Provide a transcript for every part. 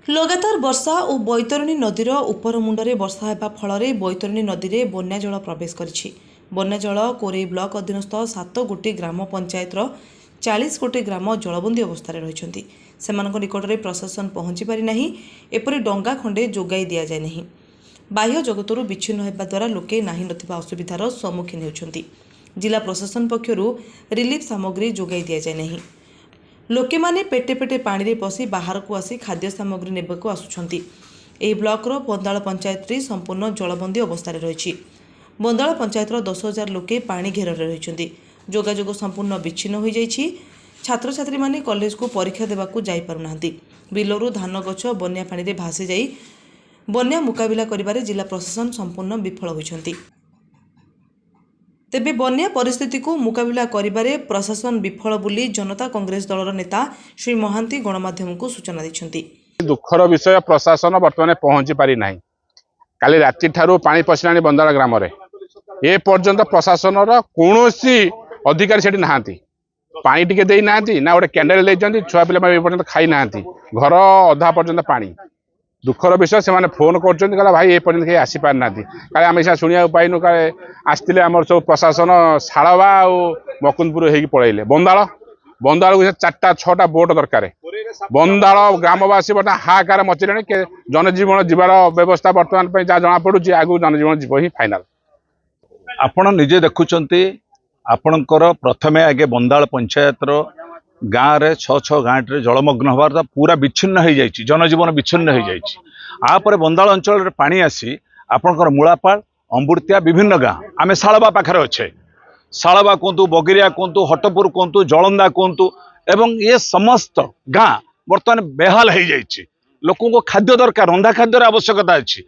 लगातार वर्षा और बैतरणी नदीर उपर मुंडे वर्षा होगा फल बैतरणी नदी में बन्या जल प्रवेश करिछि। बन्या जल कोरेई ब्लॉक अधीनस्थ 7 गोटी ग्राम पंचायतर 40 गोटी ग्राम जलबंदी अवस्था रही निकट में प्रशासन पहुंची पारिना। एपरी डंगा खंडे जोगाई दि जाए नहीं। बाह्य जगतरू विच्छिन्न होगा द्वारा लोके नाही नथिबा असुविधार सम्मुखीन होउछन्ति। जिला प्रशासन पक्षरु रिलीफ सामग्री जोगाई दि जाए नहीं। लोके माने पेटे पेटे पानी रे पसी बाहर को आसी खाद्य सामग्री नेबाकू आसुछन्ति। एही ब्लॉकर बंदाळ पंचायत संपूर्ण जलबंदी अवस्था रही। बंदाळ पंचायतर 10,000 लोके पानी घेर रही। जोगाजोग संपूर्ण विच्छिन्न हो जाइछि। छात्र छात्री माने कॉलेज को परीक्षा देबाकू जाई पारुनाहांती। बिलरू धान गछ बन्या पानी रे भासी जाई बन्या मुकाबिला करिबारे जिला प्रशासन संपूर्ण विफल होइछन्ति। तेबे बन्या परिस्थिति को मुकाबिला करिबारे प्रशासन विफल बोली जनता कांग्रेस दलर नेता श्री महांती गणमाध्यम को सूचना दैछन्ति। दुखर विषय प्रशासन बर्तमान पहुंची पारि नाही। काली राति ठारू पानी पसिलानी बंदाळ ग्राम रे ए पर्यंत प्रशासन रो कोनोसी अधिकारी सेठी नाहांती। पानी टिके देई नाहांती ना गोटे कैंडल लेजंती। छुआ पिला ए पर्यंत खाई नाहांती। घर अधा पर्यंत पानी। दुखर विषय से माने फोन करछन्ती कहला भाई ए पर्यंत के आसी पार नाती। काले आमे सुनिया पाइनु काले आस्तिले हमर सब प्रशासन साळवा और मकुंदपुर हेकी पळैले। बंदाळ को 4टा 6टा बोट दरकार। बंदाळ ग्रामवासी बर्तन हाहाकार मचिले के जनजीवन जीवार व्यवस्था बर्तमान पे जा जना पड़ुची। आगु जनजीवन जीव ही फाइनल। आपण निजे देखुचंती आपणकर प्रथमे आगे बंदाळ पंचायतर गाँव रे 6 गाँव जलमग्न हबार पूरा विच्छिन्न हो जाइए। जनजीवन विच्छिन्न हो जाइए। आपर बंदाळ अंचल रे पानी आसी आपणकर मूलापाल अमृतिया विभिन्न गाँ आमे शालबा पाखरे अच्छे। शालबा कहतु बगिरिया कहतु हटपुर कहतु जलंदा कहतु एवं ये समस्त गाँ बर्तमान बेहाल हो जाइए। लोकों को खाद्य दरकार रंधा खाद्यर आवश्यकता अच्छी।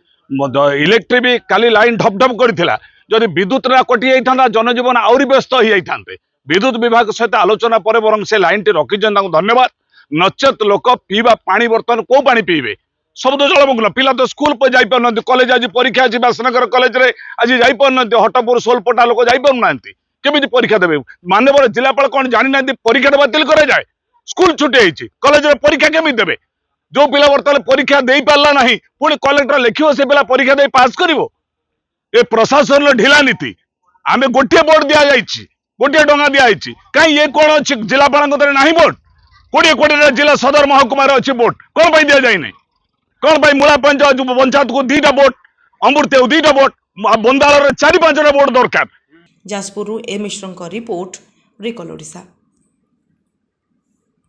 इलेक्ट्रिक भी काली लाइन ढपढप करथिला। जदि विद्युत ना कटि जाइथांता जनजीवन आउरी व्यस्त हो जाइथांते। विद्युत विभाग सहित आलोचना पर बरं से लाइन टी रखिछन धन्यवाद। नचेत लोक पीवा पानी बर्तमान को पानी पीबे सब तो जलमग्न। पिला तो स्कूल पर जाई पार नथि। कॉलेज आज परीक्षा अछि बासनगर कॉलेज रे आज जाई पार नथि। हटपुर सोलपटा लोक जाई पार नांती। केमिति परीक्षा देबे माननीय जिलापाल कोन जानि नांती। परीक्षा बातिल करे जाए। स्कूल छुट्टी होइछि कॉलेज रे परीक्षा केमिति देबे। जो पिला बर्तमान परीक्षा देई पारला नाही पुणी कलेक्टर लिखियो से पिला परीक्षा देई पास करिवो। ए प्रशासन ढिला नीति। आमे गोटे बोर्ड दिया जाइछि गोटे डंगा दिखाई कहीं ये कौन अच्छी जिलापाल ना बोट 20 कोटी जिला सदर महकुमार अच्छी बोट कौन दि जाए कौन मूला पंचायत को 2टा बोट अमृत 2टा बोट बंदाळ 4-5टा बोट दरकार। जाजपुर ए मिश्र रिपोर्ट रिकल ओडिशा।